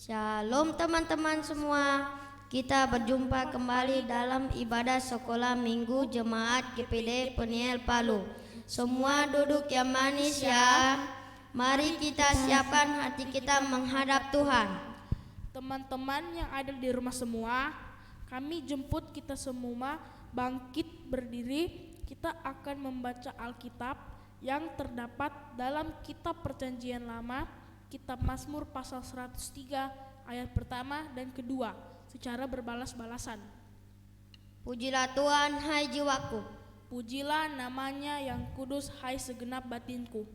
Shalom teman-teman semua. Kita berjumpa kembali dalam ibadah sekolah minggu Jemaat GPD Peniel Palu. Semua duduk yang manis ya. Mari kita siapkan hati kita menghadap Tuhan. Teman-teman yang ada di rumah semua, kami jemput kita semua bangkit berdiri. Kita akan membaca Alkitab yang terdapat dalam kitab Perjanjian Lama, kitab Mazmur pasal 103 ayat pertama dan kedua secara berbalas-balasan. Pujilah Tuhan hai jiwaku. Pujilah namanya yang kudus hai segenap batinku.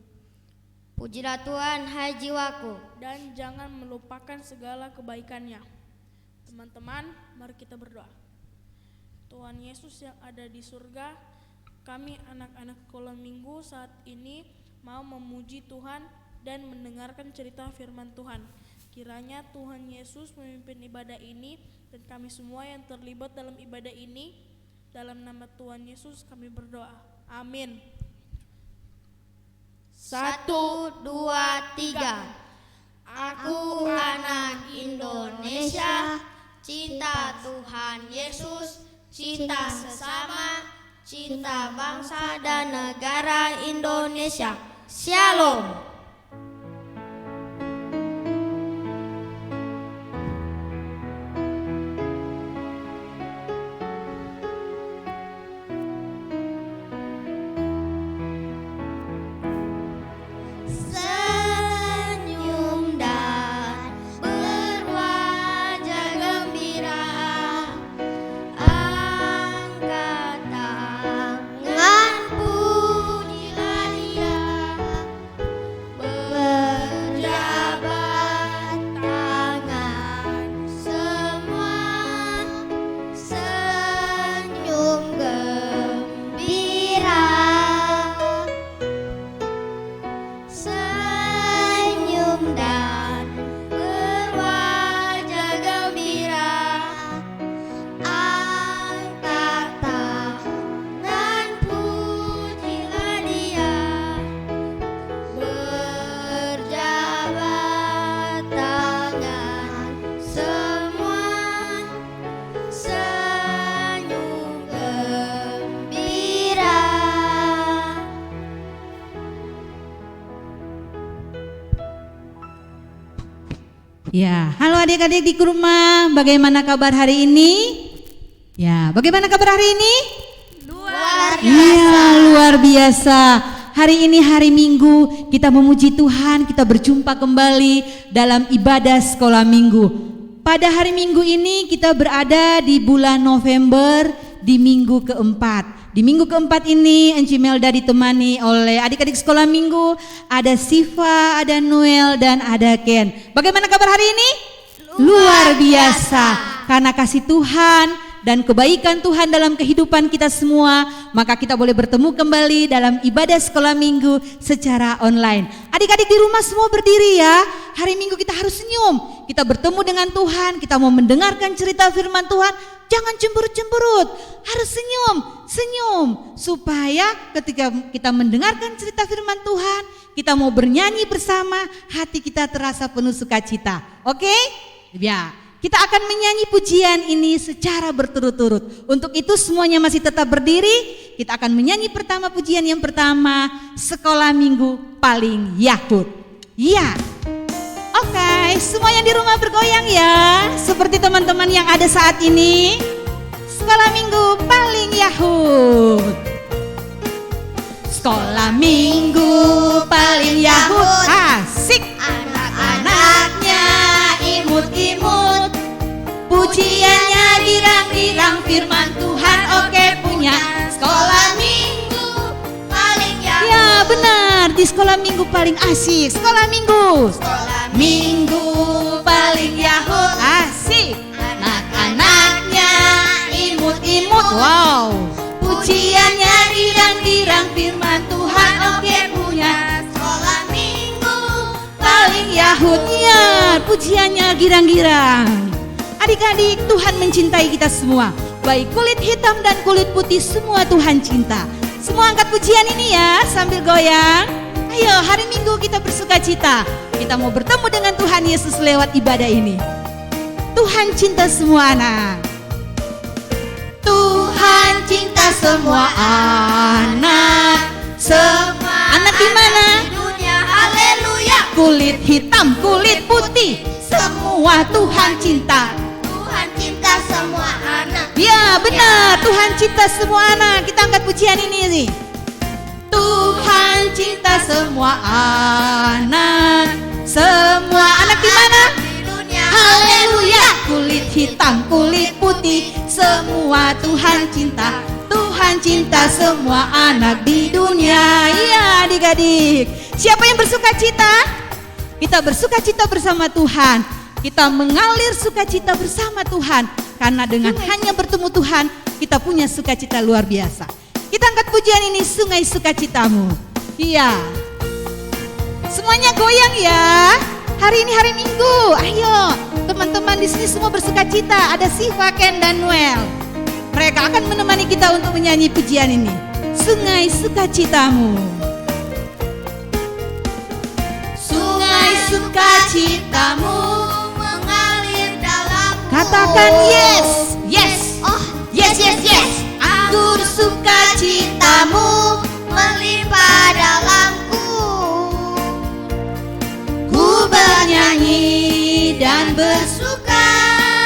Pujilah Tuhan hai jiwaku. Dan jangan melupakan segala kebaikannya. Teman-teman, mari kita berdoa. Tuhan Yesus yang ada di surga, kami anak-anak sekolah minggu saat ini mau memuji Tuhan dan mendengarkan cerita firman Tuhan. Kiranya Tuhan Yesus memimpin ibadah ini dan kami semua yang terlibat dalam ibadah ini. Dalam nama Tuhan Yesus kami berdoa. Amin. 1, 2, 3. Aku anak Indonesia, cinta Tuhan Yesus, cinta sesama, cinta bangsa dan negara Indonesia. Shalom. Ya, halo adik-adik di rumah, bagaimana kabar hari ini? Ya, bagaimana kabar hari ini? Luar biasa. Iya, luar biasa. Hari ini hari Minggu, kita memuji Tuhan, kita berjumpa kembali dalam ibadah sekolah minggu. Pada hari Minggu ini kita berada di bulan November di minggu keempat. Di minggu keempat ini Enci Melda ditemani oleh adik-adik sekolah minggu. Ada Siva, ada Noel, dan ada Ken. Bagaimana kabar hari ini? Luar biasa. Karena kasih Tuhan dan kebaikan Tuhan dalam kehidupan kita semua, maka kita boleh bertemu kembali dalam ibadah sekolah minggu secara online. Adik-adik di rumah semua berdiri ya. Hari Minggu kita harus senyum. Kita bertemu dengan Tuhan, kita mau mendengarkan cerita firman Tuhan. Jangan cemberut-cemberut, harus senyum supaya ketika kita mendengarkan cerita firman Tuhan, kita mau bernyanyi bersama, hati kita terasa penuh sukacita. Oke? Ya, kita akan menyanyi pujian ini secara berturut-turut. Untuk itu semuanya masih tetap berdiri. Kita akan menyanyi pertama pujian yang pertama, Sekolah Minggu Paling Yahut. Ya. Oke, semua yang di rumah bergoyang ya, seperti teman-teman yang ada saat ini. Sekolah Minggu Paling Yahut. Sekolah Minggu Paling Yahut, asik. Anak-anaknya imut-imut, pujiannya dirang-dirang, firman Tuhan oke punya. Sekolah Minggu Paling Yahut. Ya benar, di sekolah Minggu paling asik. Sekolah Minggu Minggu Paling Yahut, asik. Anak-anaknya imut-imut, wow. Pujiannya dirang-dirang, firman Tuhan oke punya. Sekolah Minggu Paling Yahut, ya pujiannya girang-girang. Adik-adik, Tuhan mencintai kita semua, baik kulit hitam dan kulit putih, semua Tuhan cinta. Semua angkat pujian ini ya sambil goyang. Ayo, hari Minggu kita bersukacita. Kita mau bertemu dengan Tuhan Yesus lewat ibadah ini. Tuhan cinta semua anak. Tuhan cinta semua anak. Semua anak di mana? Dunia, haleluya. Kulit hitam, kulit putih, semua Tuhan cinta. Tuhan cinta semua anak. Ya benar, Tuhan cinta semua anak. Kita angkat pujian ini nih. Tuhan cinta semua anak. Semua anak di mana? Di dunia, Haleluya. Kulit hitam, kulit putih, semua Tuhan cinta. Tuhan cinta semua anak di dunia. Iya adik-adik. Siapa yang bersukacita? Kita bersukacita bersama Tuhan. Kita mengalir sukacita bersama Tuhan. Karena dengan hanya bertemu Tuhan, kita punya sukacita luar biasa. Kita angkat pujian ini, sungai sukacitamu. Iya. Semuanya goyang ya. Hari ini hari Minggu. Ayo, teman-teman di sini semua bersukacita. Ada Siva, Ken, dan Noel. Mereka akan menemani kita untuk menyanyi pujian ini. Sungai sukacitamu. Sungai sukacitamu mengalir dalamku. katakan yes, yes, Oh, yes, yes, yes. Anggur sukacitamu melimpah dalamku. ku bernyanyi dan bersuka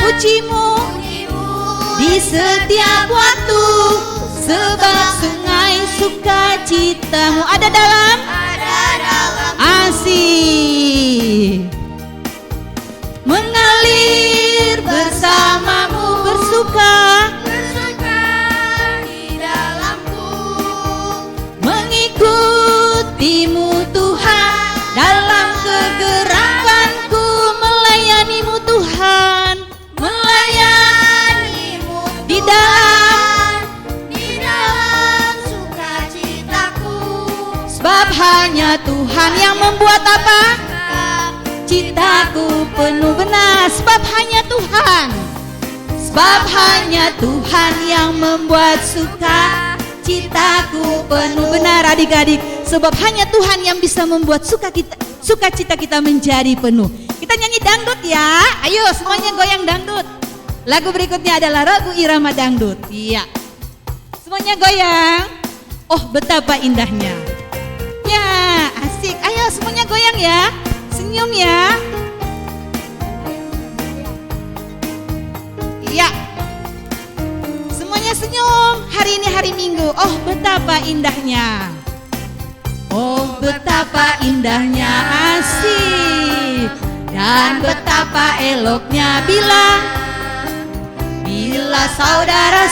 pujimu Pujimu di setiap waktu, sebab sungai sukacitamu ada dalam ada dalam asih mengalir bersamamu bersuka bersuka di dalamku. mengikutimu Tuhan dalam kegerakanku melayanimu Tuhan Melayanimu di dalam di dalam sukacitaku. sebab hanya Tuhan yang membuat apa? Citaku penuh benar sebab hanya Tuhan. Sebab hanya Tuhan yang membuat suka citaku penuh benar adik-adik. Sebab hanya Tuhan yang bisa membuat sukacita kita menjadi penuh. Kita nyanyi dangdut ya. Ayo semuanya goyang dangdut. Lagu berikutnya adalah lagu irama dangdut. Iya. Semuanya goyang. Oh betapa indahnya. Ya asik. Ayo semuanya goyang ya. Senyum ya. Iya. Semuanya senyum. Hari ini hari Minggu. Oh betapa indahnya. Oh betapa indahnya asik. Dan betapa eloknya bila saudara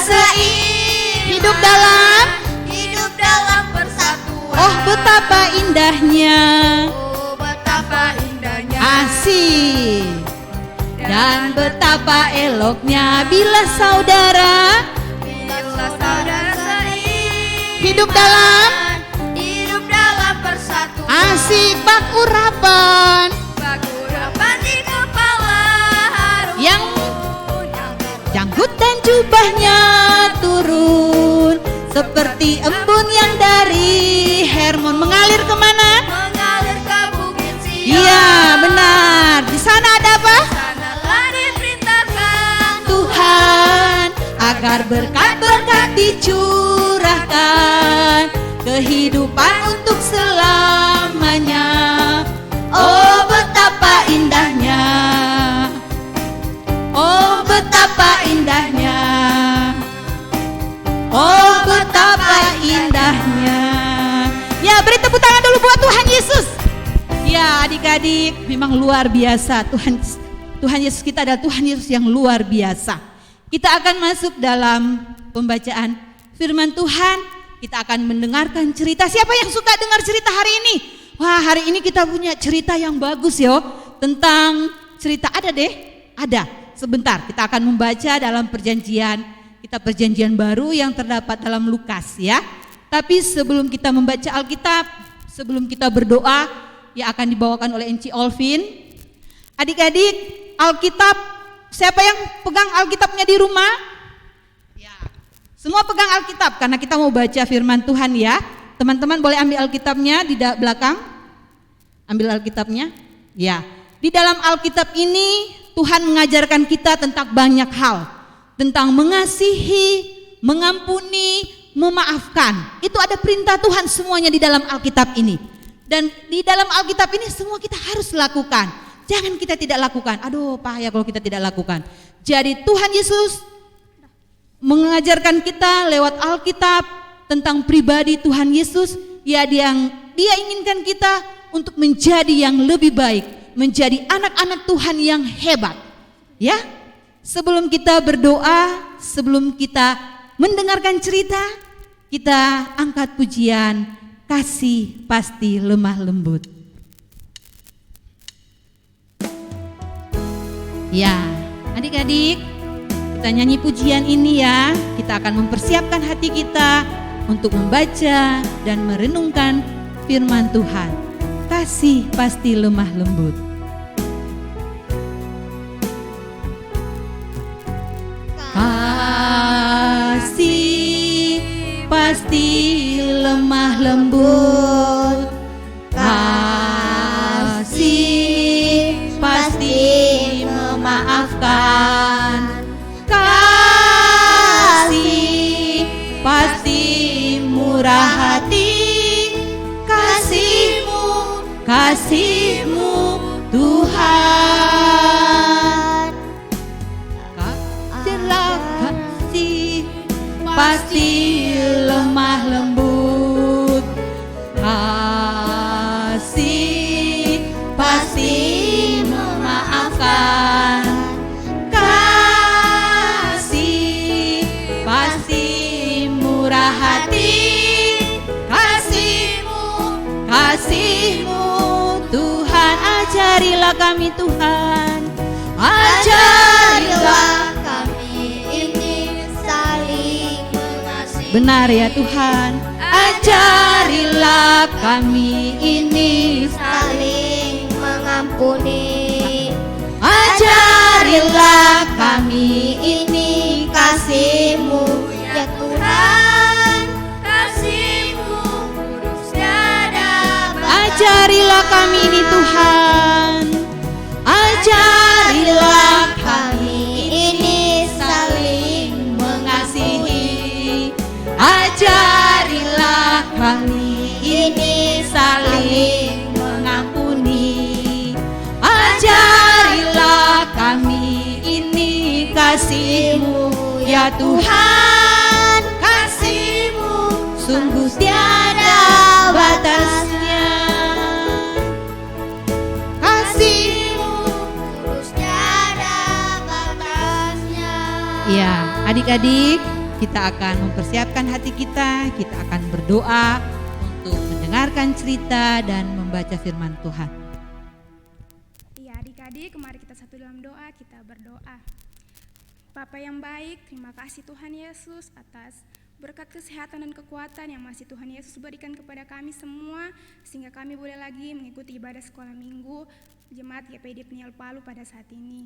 hidup dalam persatuan. oh betapa indahnya Oh, betapa indahnya. asik. Dan betapa eloknya bila saudara Bila saudara hidup dalam persatuan. asik bak urapan Bagurapan di kepala harum yang janggut dan jubahnya turun seperti embun yang dari Hermon mengalir kemana? mengalir ke bukit Sion. Iya benar. Di sana ada apa? Sanalah diperintahkan Tuhan agar berkat-berkat dicurahkan kehidupan untuk selamanya. Oh betapa indahnya. Oh betapa indahnya. Oh betapa indahnya. Ya beri tepuk tangan dulu buat Tuhan Yesus. Ya adik-adik memang luar biasa. Tuhan Yesus kita adalah Tuhan Yesus yang luar biasa. Kita akan masuk dalam pembacaan firman Tuhan. Kita akan mendengarkan cerita. Siapa yang suka dengar cerita hari ini? Wah hari ini kita punya cerita yang bagus yo. Tentang cerita ada deh. Ada. Sebentar kita akan membaca dalam perjanjian. Kita perjanjian baru yang terdapat dalam Lukas ya. Tapi sebelum kita membaca Alkitab, sebelum kita berdoa yang akan dibawakan oleh Enci Olvin. Adik-adik, Alkitab, siapa yang pegang Alkitabnya di rumah? Ya. Semua pegang Alkitab karena kita mau baca firman Tuhan ya. Teman-teman boleh ambil Alkitabnya di belakang. Ambil Alkitabnya. Ya. Di dalam Alkitab ini Tuhan mengajarkan kita tentang banyak hal. Tentang mengasihi, mengampuni, memaafkan. Itu ada perintah Tuhan semuanya di dalam Alkitab ini. Dan di dalam Alkitab ini semua kita harus lakukan. Jangan kita tidak lakukan. Aduh, bahaya kalau kita tidak lakukan. Jadi Tuhan Yesus mengajarkan kita lewat Alkitab tentang pribadi Tuhan Yesus. Ya, dia inginkan kita untuk menjadi yang lebih baik, menjadi anak-anak Tuhan yang hebat. Ya, sebelum kita berdoa, sebelum kita mendengarkan cerita, kita angkat pujian Kasih Pasti Lemah Lembut. Ya, adik-adik, kita nyanyi pujian ini ya. Kita akan mempersiapkan hati kita untuk membaca dan merenungkan firman Tuhan. Kasih pasti lemah lembut. Kasih pasti lemah lembut. Kasih pasti memaafkan. Kasih pasti murah hati. Kasih-Mu Tuhan. Ajarlah kasih pasti lemah lembut. Kasih pasti memaafkan. Kasih pasti murah hati. Kasih-Mu Tuhan, ajarilah kami Tuhan, ajarilah kami ini saling mengasihi. benar ya Tuhan, ajarilah kami ini Saling mengampuni. ajarilah kami ini Kasih-Mu ya Tuhan, kasih-Mu tiada batas. ajarilah kami ini Tuhan, ajarilah kami ini saling mengasihi, ajarilah kami ini saling mengampuni, ajarilah kami ini kasih-Mu ya Tuhan, kasih-Mu sungguh tiada batasnya. Ya, adik-adik, kita akan mempersiapkan hati kita akan berdoa untuk mendengarkan cerita dan membaca firman Tuhan. Iya, adik-adik, mari kita satu dalam doa, kita berdoa. Bapa yang baik, terima kasih Tuhan Yesus atas berkat kesehatan dan kekuatan yang masih Tuhan Yesus berikan kepada kami semua, sehingga kami boleh lagi mengikuti ibadah sekolah minggu Jemaat GPD Peniel Palu pada saat ini.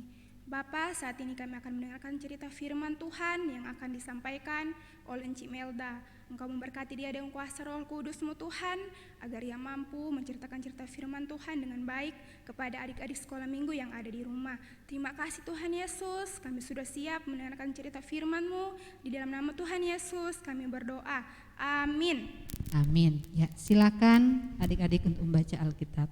Bapa, saat ini kami akan mendengarkan cerita firman Tuhan yang akan disampaikan oleh Encik Melda. Engkau memberkati dia dengan kuasa Roh Kudus-Mu Tuhan, agar ia mampu menceritakan cerita firman Tuhan dengan baik kepada adik-adik sekolah minggu yang ada di rumah. Terima kasih Tuhan Yesus, kami sudah siap mendengarkan cerita firman-Mu. Di dalam nama Tuhan Yesus kami berdoa. Amin. Amin. Ya, silakan adik-adik untuk membaca Alkitab.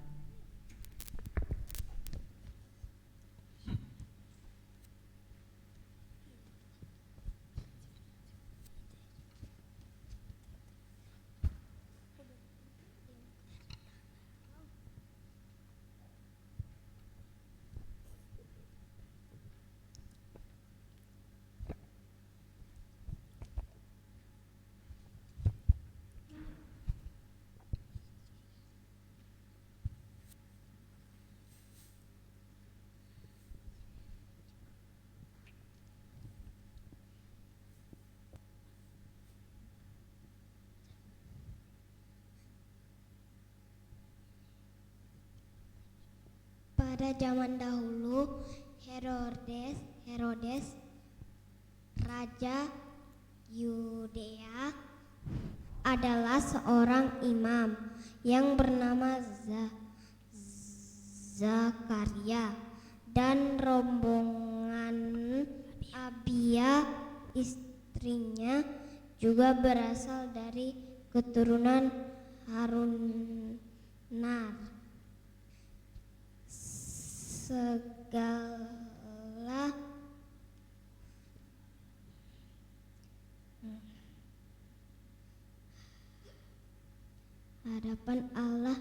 Pada zaman dahulu, Herodes, Raja Yudea, adalah seorang imam yang bernama Zakaria, dan rombongan Abia istrinya juga berasal dari keturunan Harunar. Segala hadapan Allah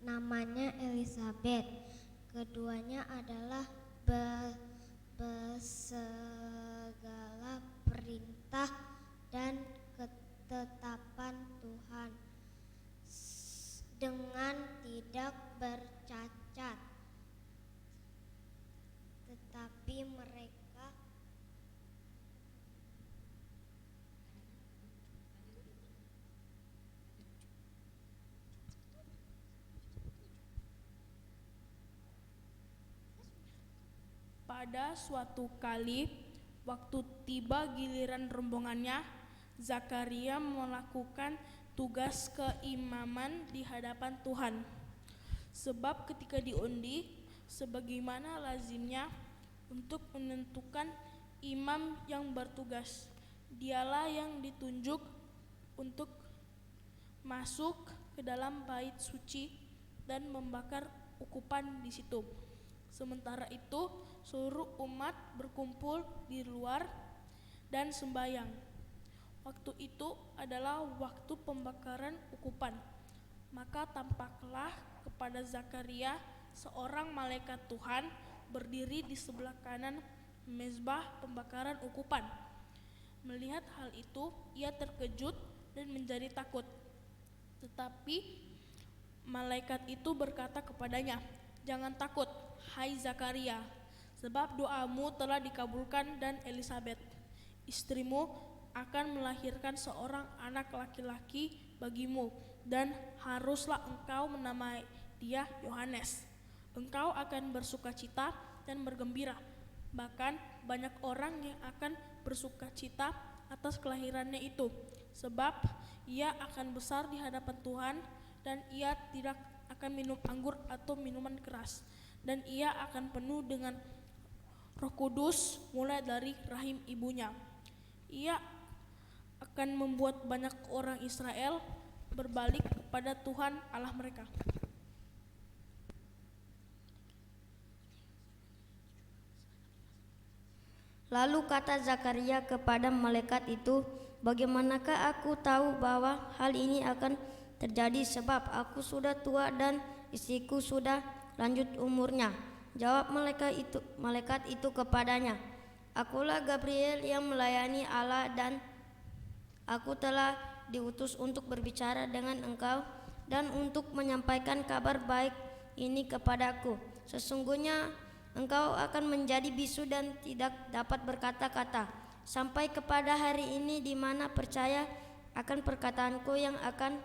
namanya Elizabeth. Keduanya adalah segala perintah dan ketetapan Tuhan dengan tidak bercacat, tetapi mereka Pada suatu kali, waktu tiba giliran rombongannya, Zakaria melakukan tugas keimaman di hadapan Tuhan. Sebab ketika diundi, sebagaimana lazimnya untuk menentukan imam yang bertugas, dialah yang ditunjuk untuk masuk ke dalam bait suci dan membakar ukupan di situ. Sementara itu, seluruh umat berkumpul di luar dan sembahyang. Waktu itu adalah waktu pembakaran ukupan. Maka tampaklah kepada Zakaria seorang malaikat Tuhan berdiri di sebelah kanan mezbah pembakaran ukupan. Melihat hal itu, ia terkejut dan menjadi takut. Tetapi malaikat itu berkata kepadanya, "Jangan takut, hai Zakaria, sebab doamu telah dikabulkan dan Elizabeth, istrimu, akan melahirkan seorang anak laki-laki bagimu, dan haruslah engkau menamai dia Yohanes. Engkau akan bersukacita dan bergembira, bahkan banyak orang yang akan bersukacita atas kelahirannya itu, sebab ia akan besar di hadapan Tuhan, dan ia tidak akan minum anggur atau minuman keras, dan ia akan penuh dengan Roh Kudus mulai dari rahim ibunya. Ia akan membuat banyak orang Israel berbalik kepada Tuhan Allah mereka." Lalu kata Zakaria kepada malaikat itu, "Bagaimanakah aku tahu bahwa hal ini akan terjadi, sebab aku sudah tua dan istriku sudah lanjut umurnya?" Jawab malaikat itu kepadanya, "Akulah Gabriel yang melayani Allah, dan aku telah diutus untuk berbicara dengan engkau dan untuk menyampaikan kabar baik ini kepadaku. Sesungguhnya engkau akan menjadi bisu dan tidak dapat berkata-kata sampai kepada hari ini, di mana percaya akan perkataanku yang akan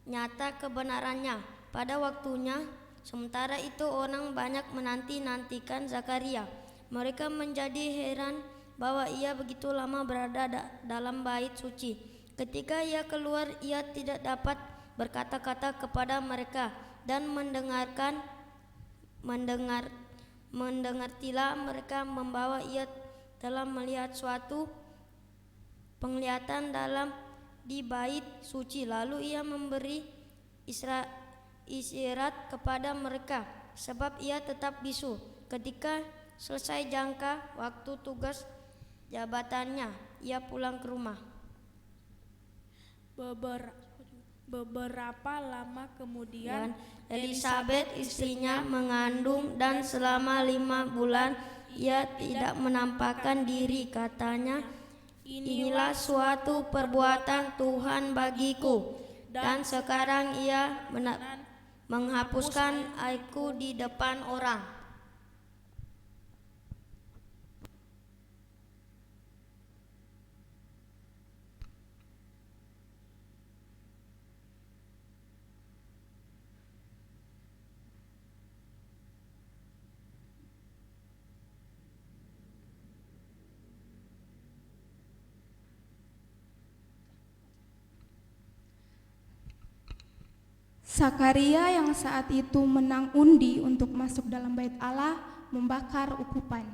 nyata kebenarannya pada waktunya." Sementara itu orang banyak menanti-nantikan Zakaria. Mereka menjadi heran bahwa ia begitu lama berada dalam bait suci. Ketika ia keluar, ia tidak dapat berkata-kata kepada mereka, dan mendengartilah mereka membawa ia telah melihat suatu penglihatan dalam di bait suci. Lalu ia memberi isyarat kepada mereka, sebab ia tetap bisu. Ketika selesai jangka waktu tugas jabatannya, ia pulang ke rumah. Beberapa lama kemudian Elizabeth istrinya mengandung, dan selama 5 bulan ia tidak menampakkan diri. Katanya, "Inilah suatu perbuatan Tuhan bagiku, dan sekarang ia menghapuskan aibku di depan orang." Sakaria yang saat itu menang undi untuk masuk dalam bait Allah membakar ukupan.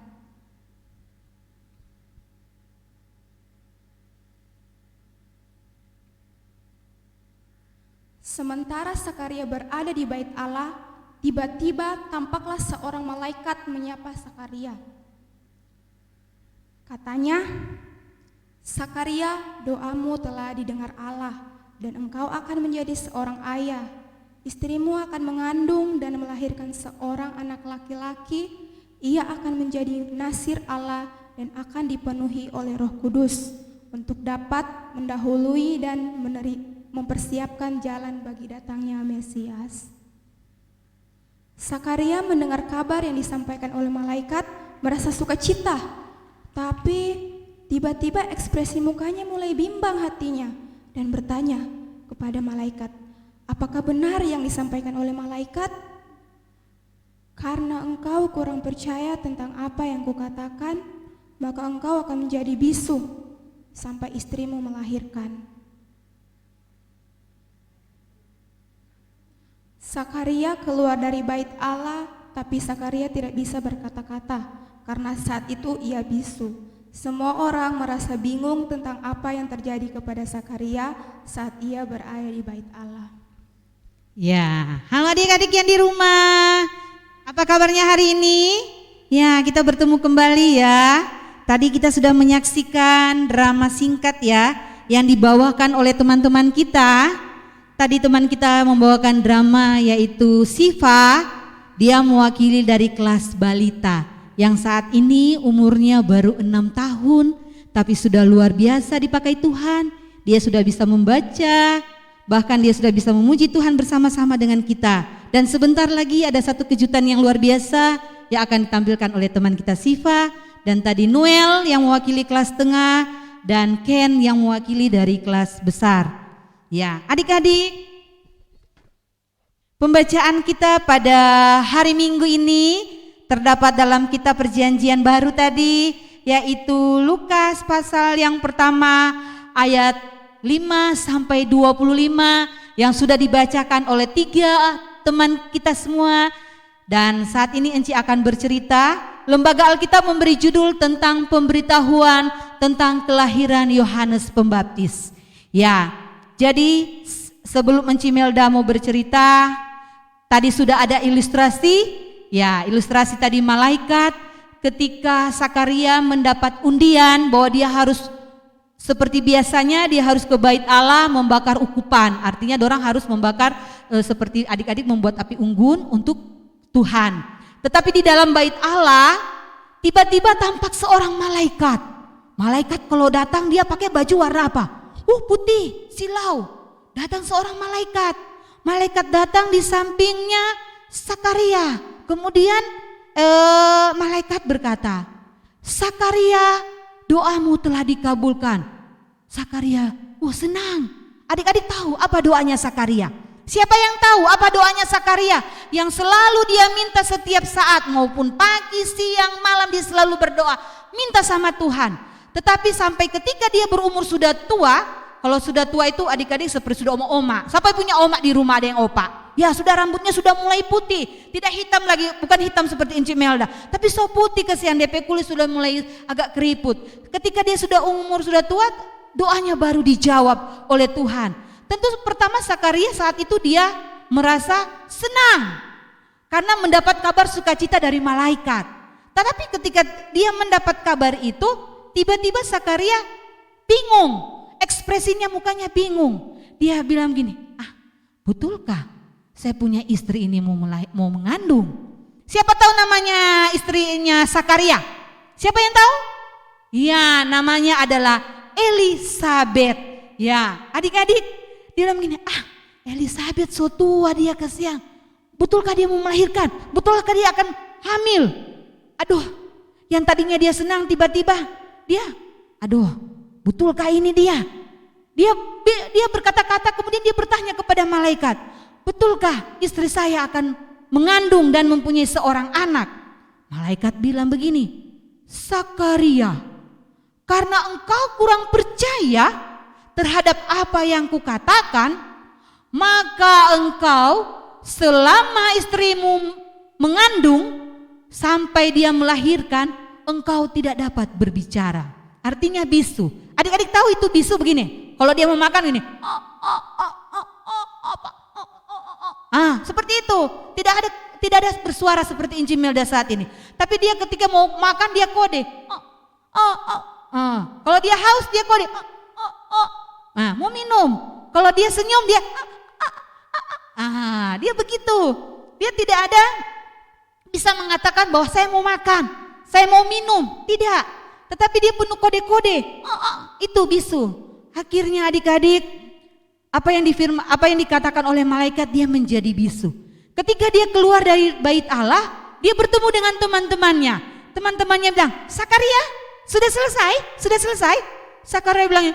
Sementara Sakaria berada di bait Allah, tiba-tiba tampaklah seorang malaikat menyapa Sakaria. Katanya, "Sakaria, doamu telah didengar Allah, dan engkau akan menjadi seorang ayah. Istrimu akan mengandung dan melahirkan seorang anak laki-laki. Ia akan menjadi nasir Allah dan akan dipenuhi oleh Roh Kudus untuk dapat mendahului dan mempersiapkan jalan bagi datangnya Mesias." Sakaria mendengar kabar yang disampaikan oleh malaikat, merasa sukacita, tapi tiba-tiba ekspresi mukanya mulai bimbang hatinya dan bertanya kepada malaikat, "Apakah benar yang disampaikan oleh malaikat? Karena engkau kurang percaya tentang apa yang kukatakan, maka engkau akan menjadi bisu sampai istrimu melahirkan." Sakaria keluar dari bait Allah, tapi Sakaria tidak bisa berkata-kata karena saat itu ia bisu. Semua orang merasa bingung tentang apa yang terjadi kepada Sakaria saat ia berada di bait Allah. Ya, halo adik-adik yang di rumah. Apa kabarnya hari ini? Ya, kita bertemu kembali ya. Tadi kita sudah menyaksikan drama singkat ya yang dibawakan oleh teman-teman kita. Tadi teman kita membawakan drama yaitu Siva. Dia mewakili dari kelas balita yang saat ini umurnya baru 6 tahun, tapi sudah luar biasa dipakai Tuhan. Dia sudah bisa membaca, bahkan dia sudah bisa memuji Tuhan bersama-sama dengan kita. Dan sebentar lagi ada satu kejutan yang luar biasa yang akan ditampilkan oleh teman kita Siva. Dan tadi Noel yang mewakili kelas tengah dan Ken yang mewakili dari kelas besar. Ya, adik-adik, pembacaan kita pada hari Minggu ini terdapat dalam kitab Perjanjian Baru tadi, yaitu Lukas pasal yang pertama ayat 5 sampai 25 yang sudah dibacakan oleh 3 teman kita semua. Dan saat ini Enci akan bercerita. Lembaga Alkitab memberi judul tentang pemberitahuan tentang kelahiran Yohanes Pembaptis. Ya, jadi sebelum Enci Melda mau bercerita, tadi sudah ada ilustrasi. Ya, ilustrasi tadi malaikat ketika Sakaria mendapat undian bahwa dia harus seperti biasanya dia harus ke bait Allah membakar ukupan. Artinya dorang harus membakar seperti adik-adik membuat api unggun untuk Tuhan. Tetapi di dalam bait Allah tiba-tiba tampak seorang malaikat. Malaikat kalau datang dia pakai baju warna apa? Putih, silau. Datang seorang malaikat. Malaikat datang di sampingnya Sakaria. Kemudian malaikat berkata, "Sakaria, doamu telah dikabulkan." Sakaria, senang. Adik-adik tahu apa doanya Sakaria? Siapa yang tahu apa doanya Sakaria? Yang selalu dia minta setiap saat, maupun pagi, siang, malam dia selalu berdoa, minta sama Tuhan. Tetapi sampai ketika dia berumur sudah tua, kalau sudah tua itu adik-adik seperti sudah oma-oma. Siapa punya oma di rumah ada yang opa? Ya, sudah rambutnya sudah mulai putih, tidak hitam lagi, bukan hitam seperti Enci Melda, tapi so putih kesian DP kulit sudah mulai agak keriput. Ketika dia sudah umur sudah tua, doanya baru dijawab oleh Tuhan. Tentu pertama Sakaria saat itu dia merasa senang karena mendapat kabar sukacita dari malaikat. Tetapi ketika dia mendapat kabar itu, tiba-tiba Sakaria bingung, ekspresinya mukanya bingung. Dia bilang gini, betulkah saya punya istri ini mau mengandung? Siapa tahu namanya istrinya Sakaria? Siapa yang tahu? Ya, namanya adalah Elisabet. Ya, adik-adik, dia bilang gini, Elisabet so tua dia kesian. Betulkah dia mau melahirkan? Betulkah dia akan hamil? Aduh, yang tadinya dia senang tiba-tiba dia, betulkah ini dia? Dia berkata-kata, kemudian dia bertanya kepada malaikat, betulkah istri saya akan mengandung dan mempunyai seorang anak? Malaikat bilang begini, Sakaria, karena engkau kurang percaya terhadap apa yang kukatakan, maka engkau selama istrimu mengandung sampai dia melahirkan, engkau tidak dapat berbicara. Artinya bisu. Adik-adik tahu itu bisu begini. Kalau dia mau makan ini, seperti itu. Tidak ada bersuara seperti Inci Melda saat ini. Tapi dia ketika mau makan dia kode. Kalau dia haus dia kode. Mau minum. Kalau dia senyum dia dia begitu. Dia tidak ada bisa mengatakan bahwa saya mau makan, saya mau minum. Tidak. Tetapi dia penuh kode-kode. Itu bisu. Akhirnya adik-adik, apa yang dikatakan oleh malaikat, dia menjadi bisu. Ketika dia keluar dari bait Allah, dia bertemu dengan teman-temannya. Teman-temannya bilang, "Sakaria, sudah selesai? Sudah selesai?" Sakaria bilang,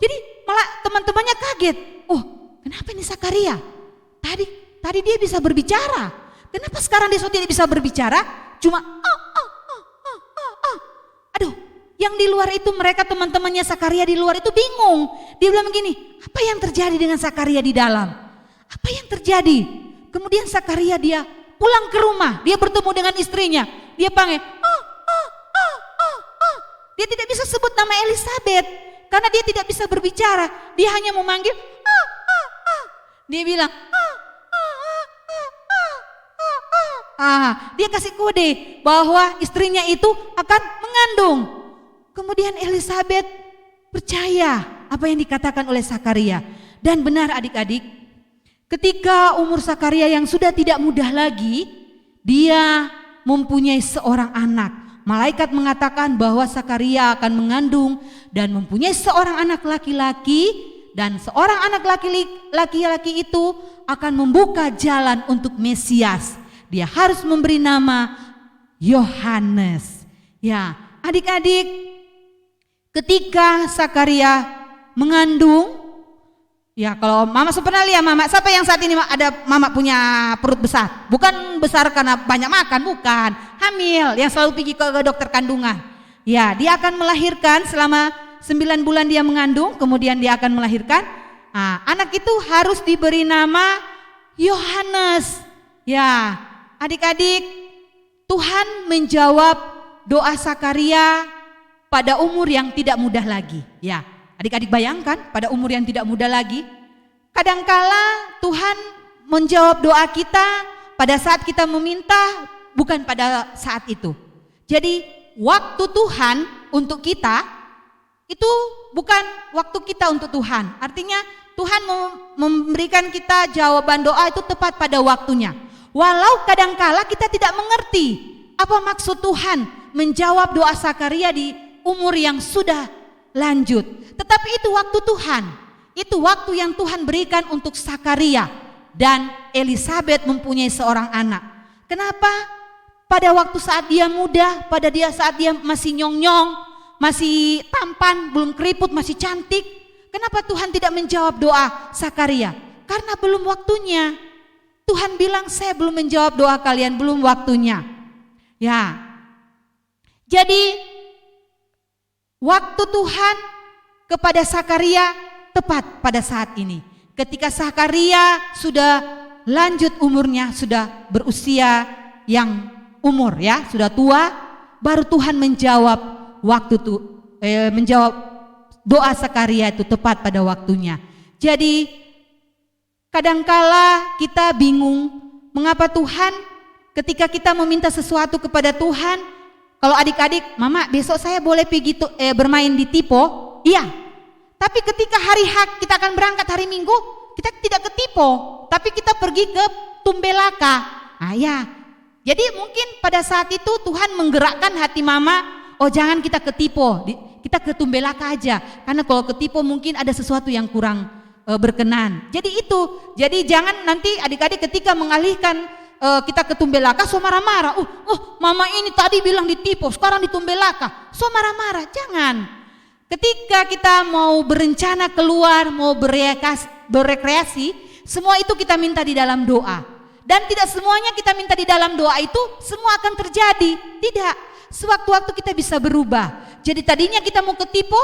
Jadi malah teman-temannya kaget. Oh, kenapa ini Sakaria? Tadi dia bisa berbicara. Kenapa sekarang dia sudah tidak bisa berbicara? Cuma Aduh, yang di luar itu mereka teman-temannya Sakaria di luar itu bingung. Dia bilang begini, apa yang terjadi dengan Sakaria di dalam? Apa yang terjadi? Kemudian Sakaria dia pulang ke rumah, dia bertemu dengan istrinya. Dia panggil, dia tidak bisa sebut nama Elisabeth karena dia tidak bisa berbicara. Dia hanya memanggil, dia bilang, dia kasih kode bahwa istrinya itu akan mengandung. Kemudian Elisabeth percaya apa yang dikatakan oleh Sakaria. Dan benar adik-adik, ketika umur Sakaria yang sudah tidak muda lagi, dia mempunyai seorang anak. Malaikat mengatakan bahwa Sakaria akan mengandung dan mempunyai seorang anak laki-laki, dan seorang anak laki-laki itu akan membuka jalan untuk Mesias. Dia harus memberi nama Yohanes. Ya, adik-adik, ketika Sakaria mengandung, ya kalau mama pernah lihat mama, siapa yang saat ini ada mama punya perut besar? Bukan besar karena banyak makan, bukan. Hamil, yang selalu pergi ke dokter kandungan. Ya, dia akan melahirkan selama 9 bulan dia mengandung, kemudian dia akan melahirkan. Anak itu harus diberi nama Yohanes. Ya, adik-adik, Tuhan menjawab doa Sakaria pada umur yang tidak mudah lagi. Ya, adik-adik bayangkan pada umur yang tidak mudah lagi. Kadangkala Tuhan menjawab doa kita pada saat kita meminta, bukan pada saat itu. Jadi waktu Tuhan untuk kita itu bukan waktu kita untuk Tuhan. Artinya Tuhan memberikan kita jawaban doa itu tepat pada waktunya. Walau kadangkala kita tidak mengerti apa maksud Tuhan menjawab doa Sakaria di umur yang sudah lanjut. Tetapi itu waktu Tuhan. Itu waktu yang Tuhan berikan untuk Sakaria dan Elisabeth mempunyai seorang anak. Kenapa? Pada waktu saat dia muda, saat dia masih nyong-nyong, masih tampan, belum keriput, masih cantik. Kenapa Tuhan tidak menjawab doa Sakaria? Karena belum waktunya. Tuhan bilang, saya belum menjawab doa kalian, belum waktunya. Ya. Jadi waktu Tuhan kepada Sakaria tepat pada saat ini. Ketika Sakaria sudah lanjut umurnya, sudah berusia yang umur ya, sudah tua, baru Tuhan menjawab menjawab doa Sakaria itu tepat pada waktunya. Jadi kadangkala kita bingung mengapa Tuhan ketika kita meminta sesuatu kepada Tuhan, kalau adik-adik, mama besok saya boleh pergi bermain di Tipo? Iya. Tapi ketika hari hak kita akan berangkat hari Minggu, kita tidak ke Tipo, tapi kita pergi ke Tumbelaka. Ya. Jadi mungkin pada saat itu Tuhan menggerakkan hati mama, oh jangan kita ke Tipo, kita ke Tumbelaka aja. Karena kalau ke Tipo mungkin ada sesuatu yang kurang berkenan. Jadi itu, jadi jangan nanti adik-adik ketika mengalihkan kita ke Tumbelaka so marah-marah. Mama ini tadi bilang di Tipo, sekarang di Tumbelaka, so marah-marah. Jangan. Ketika kita mau berencana keluar, mau berrekreasi, semua itu kita minta di dalam doa. Dan tidak semuanya kita minta di dalam doa itu semua akan terjadi. Tidak. Sewaktu-waktu kita bisa berubah. Jadi tadinya kita mau ke Tipo,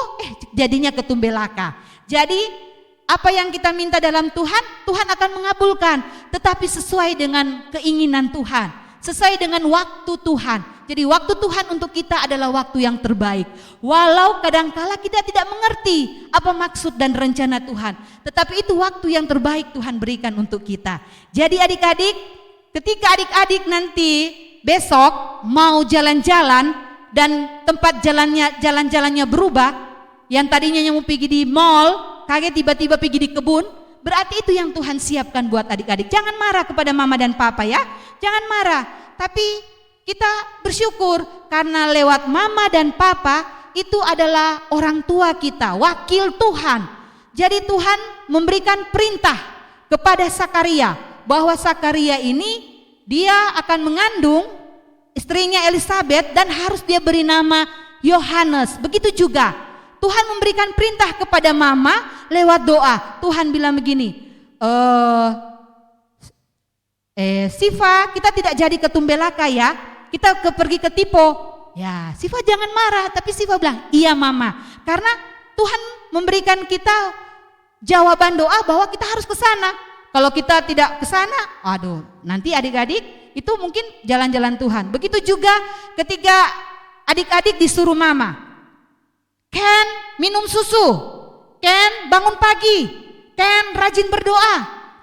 jadinya ke Tumbelaka. Jadi apa yang kita minta dalam Tuhan, Tuhan akan mengabulkan, tetapi sesuai dengan keinginan Tuhan, sesuai dengan waktu Tuhan. Jadi waktu Tuhan untuk kita adalah waktu yang terbaik. Walau kadangkala kita tidak mengerti apa maksud dan rencana Tuhan, tetapi itu waktu yang terbaik Tuhan berikan untuk kita. Jadi adik-adik, ketika adik-adik nanti besok mau jalan-jalan dan tempat jalan-jalannya berubah, yang tadinya mau pergi di mall, kaget tiba-tiba pergi di kebun, berarti itu yang Tuhan siapkan buat adik-adik. Jangan marah kepada mama dan papa ya, jangan marah. Tapi kita bersyukur karena lewat mama dan papa itu adalah orang tua kita, wakil Tuhan. Jadi Tuhan memberikan perintah kepada Sakaria bahwa Sakaria ini dia akan mengandung istrinya Elisabeth dan harus dia beri nama Yohanes. Begitu juga Tuhan memberikan perintah kepada mama lewat doa. Tuhan bilang begini, Siva, kita tidak jadi ke Tumbelaka ya, kita pergi ke Tipo. Ya, Siva jangan marah, tapi Siva bilang, iya mama. Karena Tuhan memberikan kita jawaban doa bahwa kita harus ke sana. Kalau kita tidak ke sana, aduh, nanti adik-adik itu mungkin jalan-jalan Tuhan. Begitu juga ketika adik-adik disuruh mama, Ken minum susu, Ken bangun pagi, Ken rajin berdoa,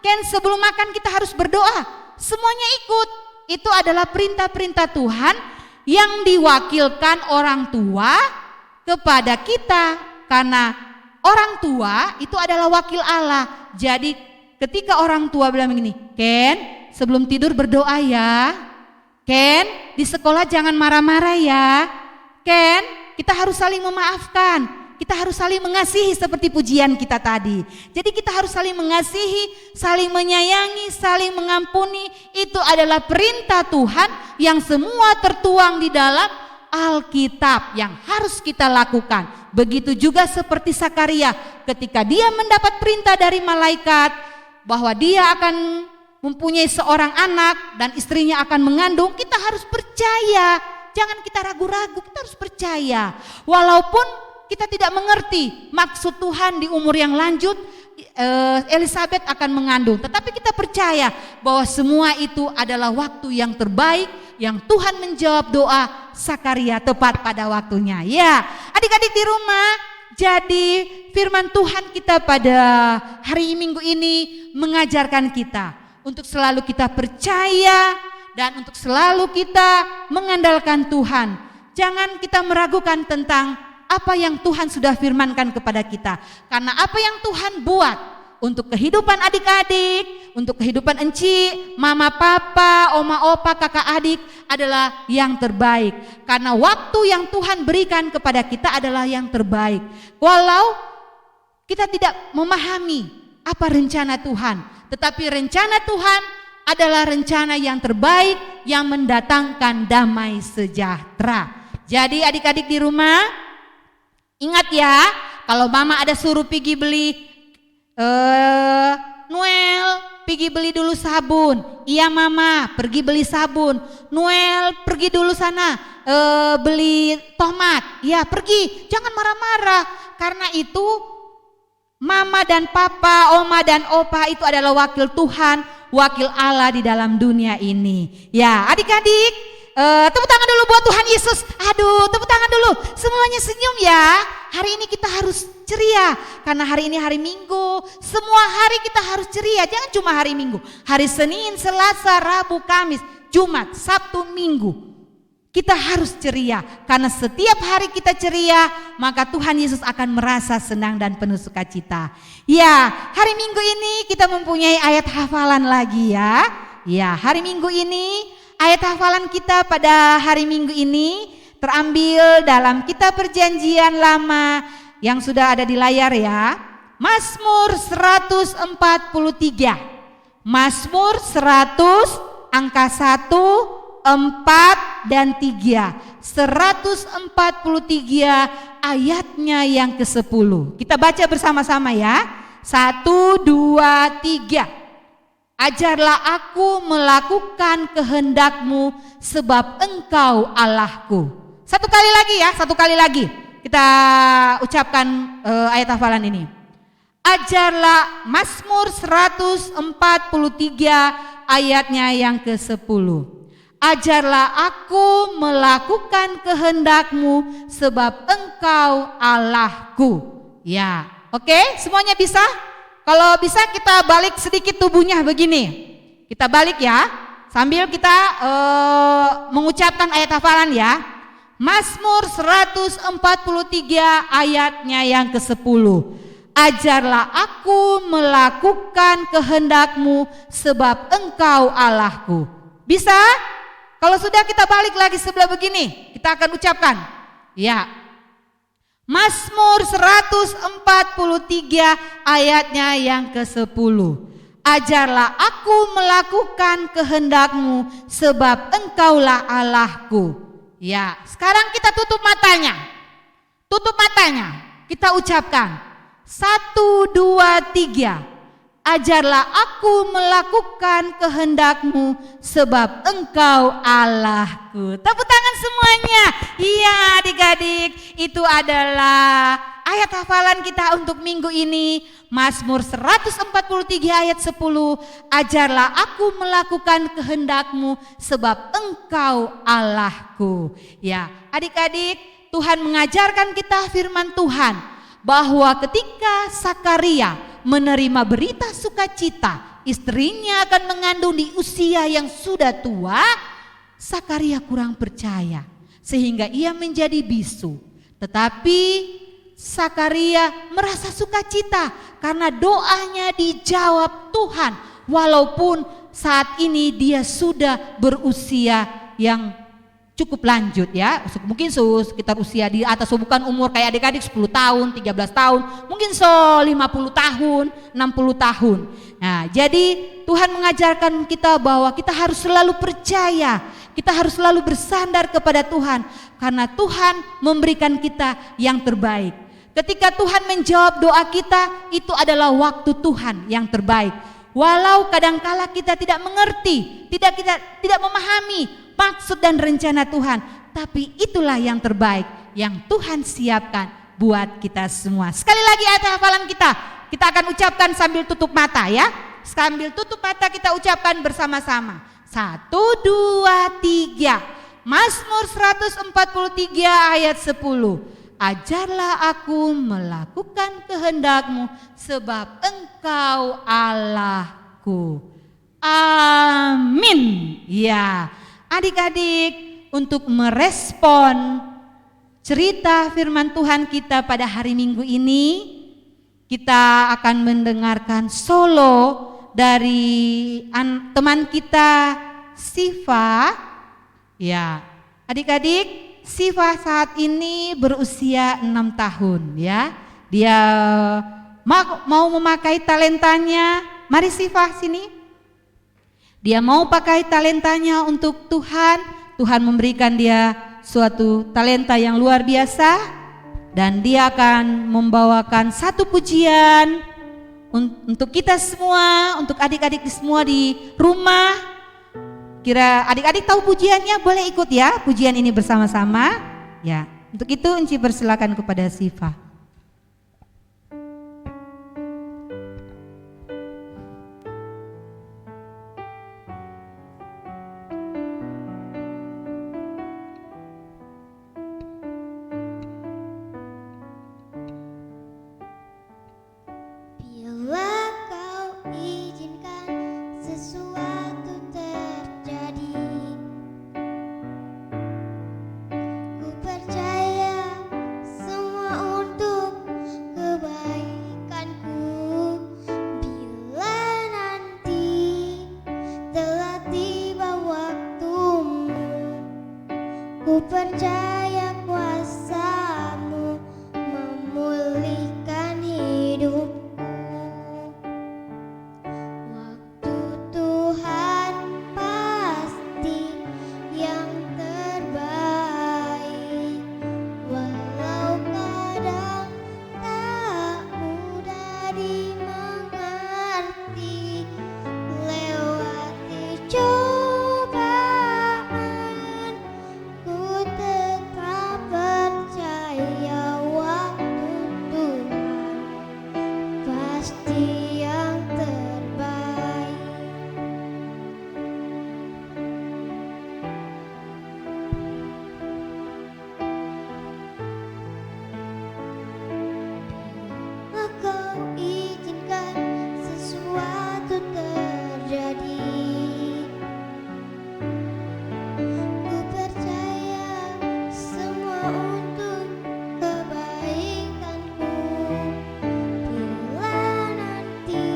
Ken sebelum makan kita harus berdoa. Semuanya ikut. Itu adalah perintah-perintah Tuhan yang diwakilkan orang tua kepada kita. Karena orang tua itu adalah wakil Allah. Jadi ketika orang tua bilang begini, Ken sebelum tidur berdoa ya, Ken di sekolah jangan marah-marah ya, Ken kita harus saling memaafkan, kita harus saling mengasihi seperti pujian kita tadi. Jadi kita harus saling mengasihi, saling menyayangi, saling mengampuni. Itu adalah perintah Tuhan yang semua tertuang di dalam Alkitab yang harus kita lakukan. Begitu juga seperti Sakaria ketika dia mendapat perintah dari malaikat bahwa dia akan mempunyai seorang anak dan istrinya akan mengandung, kita harus percaya. Jangan kita ragu-ragu, kita harus percaya. Walaupun kita tidak mengerti maksud Tuhan di umur yang lanjut, Elisabeth akan mengandung. Tetapi kita percaya bahwa semua itu adalah waktu yang terbaik, yang Tuhan menjawab doa Sakaria tepat pada waktunya. Ya, adik-adik di rumah, jadi firman Tuhan kita pada hari Minggu ini mengajarkan kita untuk selalu kita percaya dan untuk selalu kita mengandalkan Tuhan. Jangan kita meragukan tentang apa yang Tuhan sudah firmankan kepada kita. Karena apa yang Tuhan buat untuk kehidupan adik-adik, untuk kehidupan enci, mama, papa, oma, opa, kakak, adik adalah yang terbaik. Karena waktu yang Tuhan berikan kepada kita adalah yang terbaik. Walau kita tidak memahami apa rencana Tuhan, tetapi rencana Tuhan adalah rencana yang terbaik yang mendatangkan damai sejahtera. Jadi adik-adik di rumah, ingat ya, kalau mama ada suruh pergi beli Noel, pergi beli dulu sabun. Iya mama, pergi beli sabun. Noel, pergi dulu sana beli tomat. Ya pergi, jangan marah-marah. Karena itu mama dan papa, oma dan opa itu adalah wakil Tuhan, wakil Allah di dalam dunia ini. Ya adik-adik, tepuk tangan dulu buat Tuhan Yesus. Aduh, tepuk tangan dulu. Semuanya senyum ya. Hari ini kita harus ceria. Karena hari ini hari Minggu. Semua hari kita harus ceria. Jangan cuma hari Minggu. Hari Senin, Selasa, Rabu, Kamis, Jumat, Sabtu, Minggu. Kita harus ceria. Karena setiap hari kita ceria, maka Tuhan Yesus akan merasa senang dan penuh sukacita. Ya, hari Minggu ini kita mempunyai ayat hafalan lagi ya. Ya, hari Minggu ini ayat hafalan kita pada hari Minggu ini terambil dalam kitab Perjanjian Lama yang sudah ada di layar ya. Mazmur 143. Mazmur 100 angka 1, 4 dan 3. 143 ayatnya yang ke-10. Kita baca bersama-sama ya. 1, 2, 3. Ajarlah aku melakukan kehendak-Mu sebab Engkau Allahku. Satu kali lagi ya, satu kali lagi kita ucapkan ayat hafalan ini. Ajarlah Mazmur 143 ayatnya yang ke-10. Ajarlah aku melakukan kehendak-Mu sebab Engkau Allahku. Ya, oke, semuanya bisa? Kalau bisa kita balik sedikit tubuhnya begini. Kita balik ya, sambil kita mengucapkan ayat hafalan ya. Mazmur 143 ayatnya yang ke-10. Ajarlah aku melakukan kehendak-Mu sebab Engkau Allahku. Bisa? Kalau sudah kita balik lagi sebelah begini, kita akan ucapkan. Ya. Mazmur 143 ayatnya yang ke-10. Ajarlah aku melakukan kehendak-Mu sebab Engkaulah Allahku. Ya, sekarang kita tutup matanya. Tutup matanya. Kita ucapkan 1, 2, 3. Ajarlah aku melakukan kehendak-Mu sebab Engkau Allahku. Tepuk tangan semuanya. Iya adik-adik, itu adalah ayat hafalan kita untuk minggu ini. Mazmur 143 ayat 10. Ajarlah aku melakukan kehendak-Mu sebab Engkau Allahku. Ya, adik-adik, Tuhan mengajarkan kita firman Tuhan bahwa ketika Sakaria menerima berita sukacita istrinya akan mengandung di usia yang sudah tua, Sakaria kurang percaya sehingga ia menjadi bisu. Tetapi Sakaria merasa sukacita karena doanya dijawab Tuhan, walaupun saat ini dia sudah berusia yang cukup lanjut ya, mungkin sekitar usia di atas, bukan umur kayak adik-adik 10 tahun, 13 tahun, mungkin 50 tahun, 60 tahun. Nah, jadi Tuhan mengajarkan kita bahwa kita harus selalu percaya, kita harus selalu bersandar kepada Tuhan, karena Tuhan memberikan kita yang terbaik. Ketika Tuhan menjawab doa kita, itu adalah waktu Tuhan yang terbaik. Walau kadangkala kita tidak mengerti, tidak memahami maksud dan rencana Tuhan, tapi itulah yang terbaik yang Tuhan siapkan buat kita semua. Sekali lagi ayat hafalan kita akan ucapkan sambil tutup mata ya. Sambil tutup mata kita ucapkan bersama-sama. 1, 2, 3. Mazmur 143 ayat 10. Ajarlah aku melakukan kehendak-Mu sebab Engkau Allahku. Amin. Ya. Adik-adik, untuk merespon cerita firman Tuhan kita pada hari Minggu ini, kita akan mendengarkan solo dari teman kita Siva. Ya, adik-adik, Siva saat ini berusia 6 tahun ya. Dia mau memakai talentanya. Mari Siva sini. Dia mau pakai talentanya untuk Tuhan. Tuhan memberikan dia suatu talenta yang luar biasa, dan dia akan membawakan satu pujian untuk kita semua, untuk adik-adik semua di rumah. Kira adik-adik tahu pujiannya, boleh ikut ya pujian ini bersama-sama. Ya, untuk itu Enci persilakan kepada Siva. Percaya semua untuk pasti yang terbaik. Bila kau izinkan sesuatu terjadi, ku percaya semua untuk kebaikanku. Bila nanti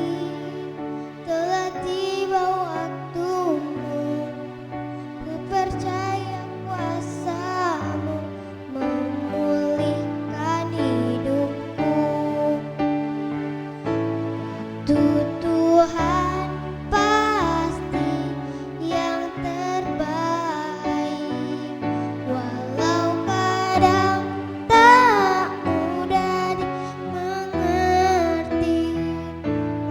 telah tiba waktumu, ku percaya kuasa-Mu memulihkan hidupku. Waktu Tuhan pasti yang terbaik, walau kadang tak mudah dimengerti.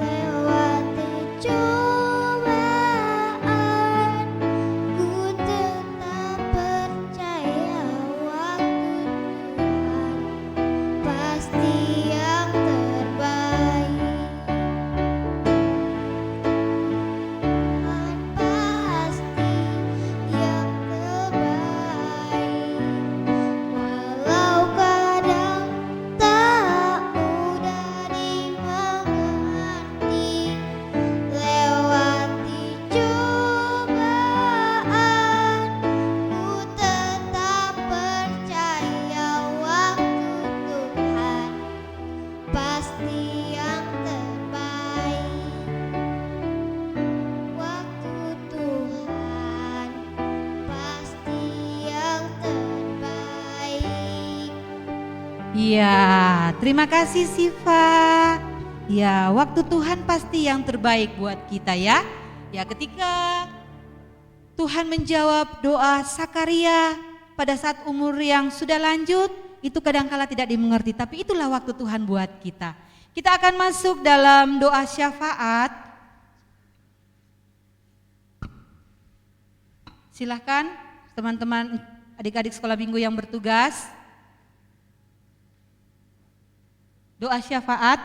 Lewati cobaan, ku tetap percaya waktu Tuhan pasti yang terbaik. Tuhan pasti yang terbaik, walau kadang tak mudah dimengerti. Lewati cobaan, ku tetap percaya waktu Tuhan pasti yang terbaik. Waktu Tuhan pasti yang terbaik. Ya, terima kasih Siva. Ya, waktu Tuhan pasti yang terbaik buat kita ya. Ya, ketika Tuhan menjawab doa Sakaria pada saat umur yang sudah lanjut, itu kadangkala tidak dimengerti, tapi itulah waktu Tuhan buat kita. Kita akan masuk dalam doa syafaat. Silahkan teman-teman adik-adik sekolah minggu yang bertugas. Doa syafaat.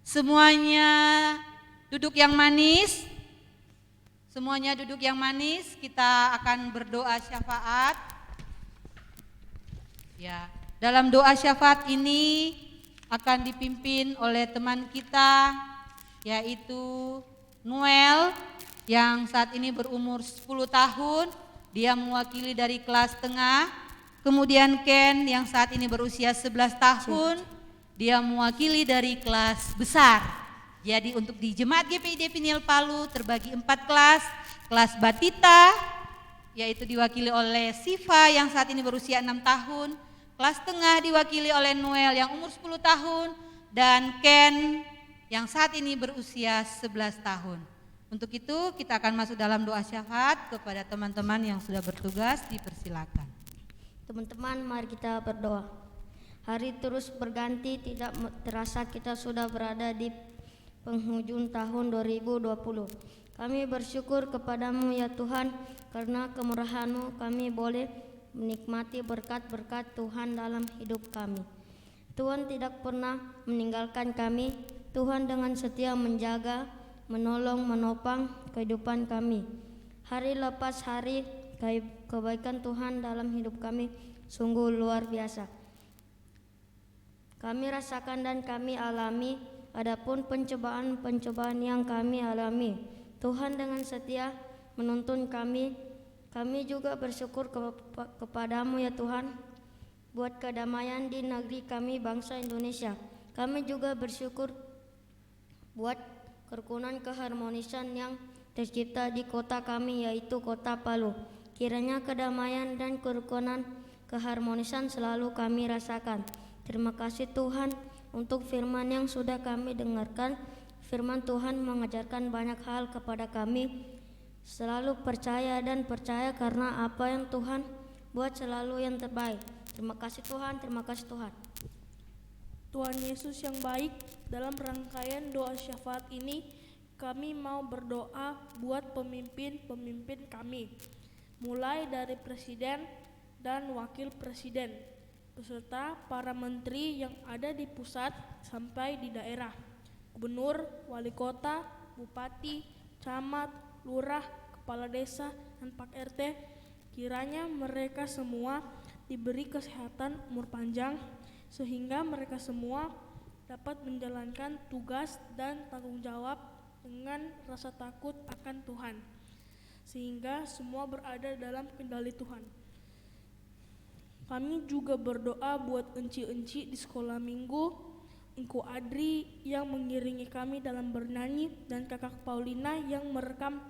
Semuanya duduk yang manis. Semuanya duduk yang manis. Kita akan berdoa syafaat. Ya, dalam doa syafaat ini akan dipimpin oleh teman kita, yaitu Noel yang saat ini berumur 10 tahun. Dia mewakili dari kelas tengah. Kemudian Ken yang saat ini berusia 11 tahun. Dia mewakili dari kelas besar. Jadi untuk di Jemaat GPID Peniel Palu terbagi 4 kelas. Kelas Batita yaitu diwakili oleh Siva yang saat ini berusia 6 tahun. Kelas tengah diwakili oleh Noel yang umur 10 tahun. Dan Ken yang saat ini berusia 11 tahun. Untuk itu kita akan masuk dalam doa syafaat. Kepada teman-teman yang sudah bertugas dipersilakan. Teman-teman, mari kita berdoa. Hari terus berganti, tidak terasa kita sudah berada di penghujung tahun 2020. Kami bersyukur kepadamu ya Tuhan, karena kemurahan-Mu kami boleh menikmati berkat-berkat Tuhan dalam hidup kami. Tuhan tidak pernah meninggalkan kami. Tuhan dengan setia menjaga, menolong, menopang kehidupan kami. Hari lepas hari, kebaikan Tuhan dalam hidup kami sungguh luar biasa. Kami rasakan dan kami alami, adapun pencobaan-pencobaan yang kami alami, Tuhan dengan setia menuntun kami. Kami juga bersyukur kepadamu ya Tuhan, buat kedamaian di negeri kami bangsa Indonesia. Kami juga bersyukur buat kerukunan keharmonisan yang tercipta di kota kami, yaitu kota Palu. Kiranya kedamaian dan kerukunan keharmonisan selalu kami rasakan. Terima kasih Tuhan untuk firman yang sudah kami dengarkan. Firman Tuhan mengajarkan banyak hal kepada kami. Selalu percaya dan percaya karena apa yang Tuhan buat selalu yang terbaik. Terima kasih Tuhan, terima kasih Tuhan. Tuhan Yesus yang baik, dalam rangkaian doa syafaat ini kami mau berdoa buat pemimpin-pemimpin kami, mulai dari presiden dan wakil presiden. beserta para menteri yang ada di pusat sampai di daerah, gubernur, wali kota, bupati, camat, lurah, kepala desa, dan Pak RT. Kiranya mereka semua diberi kesehatan umur panjang sehingga mereka semua dapat menjalankan tugas dan tanggung jawab dengan rasa takut akan Tuhan, sehingga semua berada dalam kendali Tuhan. Kami juga berdoa buat enci-enci di sekolah minggu, Engku Adri yang mengiringi kami dalam bernyanyi, dan Kakak Paulina yang merekam.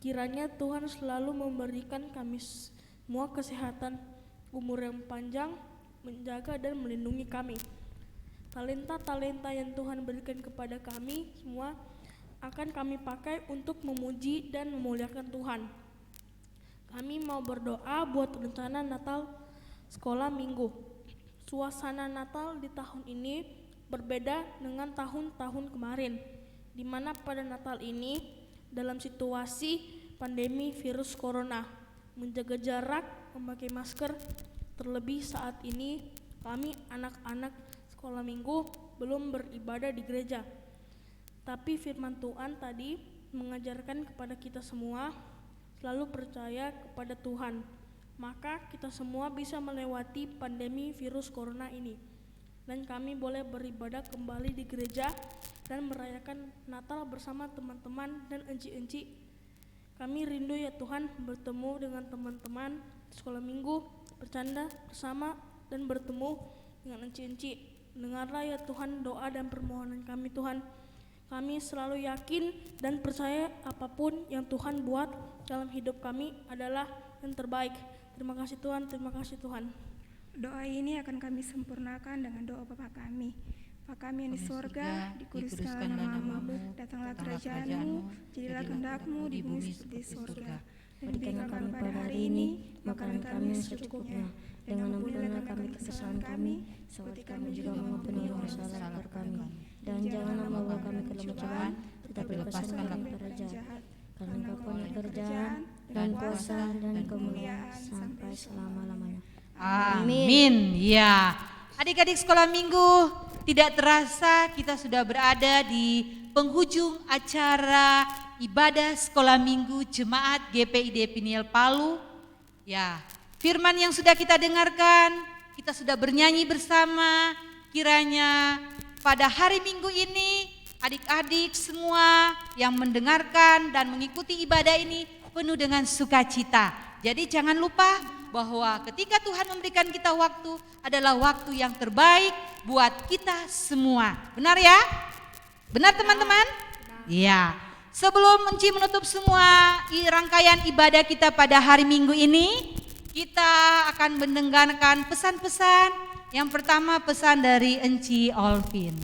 Kiranya Tuhan selalu memberikan kami semua kesehatan, umur yang panjang, menjaga dan melindungi kami. Talenta-talenta yang Tuhan berikan kepada kami semua akan kami pakai untuk memuji dan memuliakan Tuhan. Kami mau berdoa buat rencana Natal sekolah minggu. Suasana Natal di tahun ini berbeda dengan tahun-tahun kemarin, di mana pada Natal ini dalam situasi pandemi virus corona, menjaga jarak, memakai masker. Terlebih saat ini kami anak-anak sekolah minggu belum beribadah di gereja. Tapi firman Tuhan tadi mengajarkan kepada kita semua selalu percaya kepada Tuhan, maka kita semua bisa melewati pandemi virus corona ini. Dan kami boleh beribadah kembali di gereja dan merayakan Natal bersama teman-teman dan enci-enci. Kami rindu ya Tuhan bertemu dengan teman-teman di sekolah minggu, bercanda bersama dan bertemu dengan enci-enci. Dengarlah ya Tuhan doa dan permohonan kami Tuhan. Kami selalu yakin dan percaya apapun yang Tuhan buat dalam hidup kami adalah yang terbaik. Terima kasih Tuhan, terima kasih Tuhan. Doa ini akan kami sempurnakan dengan doa Bapa kami. Bapa kami yang di sorga, dikuduskanlah namamu, datanglah kerajaanmu, jadilah kehendak-mu di bumi seperti di sorga. Dan berikan kami pada hari ini makanan kami yang secukupnya, dan ampunilah kami kesalahan kami, seperti kami juga mengampuni orang salah kami. Dan janganlah membawa kami ke dalam cobaan, tetapi lepaskanlah kami dari jahat. Karena Engkau punya kerajaan dan kuasa dan kemuliaan sampai selama-lamanya. Amin. Ya, adik-adik sekolah minggu, tidak terasa kita sudah berada di penghujung acara ibadah sekolah minggu Jemaat GPID Peniel Palu. Ya, firman yang sudah kita dengarkan, kita sudah bernyanyi bersama. Kiranya pada hari Minggu ini adik-adik semua yang mendengarkan dan mengikuti ibadah ini penuh dengan sukacita. Jadi jangan lupa bahwa ketika Tuhan memberikan kita waktu adalah waktu yang terbaik buat kita semua. Benar ya? Benar teman-teman? Iya. Sebelum Enci menutup semua rangkaian ibadah kita pada hari Minggu ini, kita akan mendengarkan pesan-pesan. Yang pertama pesan dari Enci Olvin.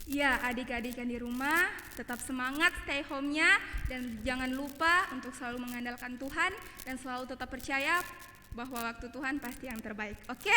Ya, adik-adik yang di rumah tetap semangat stay home-nya dan jangan lupa untuk selalu mengandalkan Tuhan dan selalu tetap percaya bahwa waktu Tuhan pasti yang terbaik. Oke?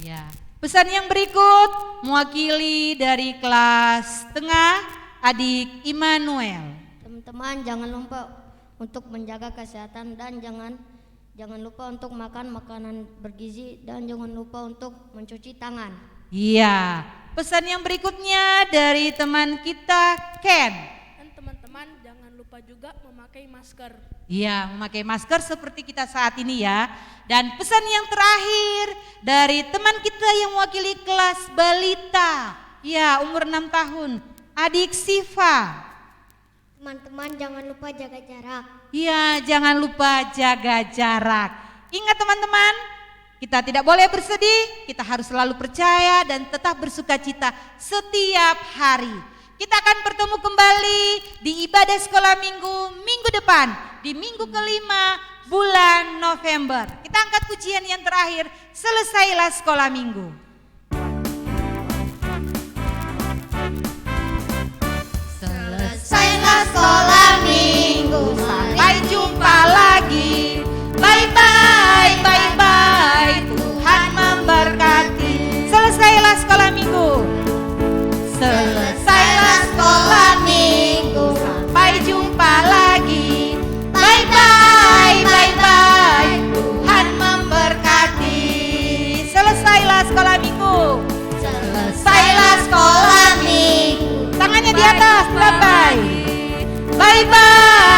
Ya. Pesan yang berikut mewakili dari kelas tengah adik Immanuel. Teman-teman jangan lupa untuk menjaga kesehatan dan jangan lupa untuk makan makanan bergizi dan jangan lupa untuk mencuci tangan. Iya. Pesan yang berikutnya dari teman kita Ken. Dan teman-teman jangan lupa juga memakai masker. Iya, memakai masker seperti kita saat ini ya. Dan pesan yang terakhir dari teman kita yang mewakili kelas balita. Ya, umur 6 tahun. Adik Siva. Teman-teman jangan lupa jaga jarak. Iya, jangan lupa jaga jarak. Ingat teman-teman, kita tidak boleh bersedih, kita harus selalu percaya dan tetap bersuka cita setiap hari. Kita akan bertemu kembali di ibadah sekolah minggu depan, di minggu kelima bulan November. Kita angkat pujian yang terakhir, selesailah sekolah minggu. Selesailah sekolah minggu, sampai jumpa lagi. Bye-bye, bye-bye, Tuhan memberkati. Selesailah sekolah minggu. Selesailah sekolah minggu, sampai jumpa lagi. Bye-bye, bye-bye, Tuhan memberkati. Selesailah sekolah Bye-bye.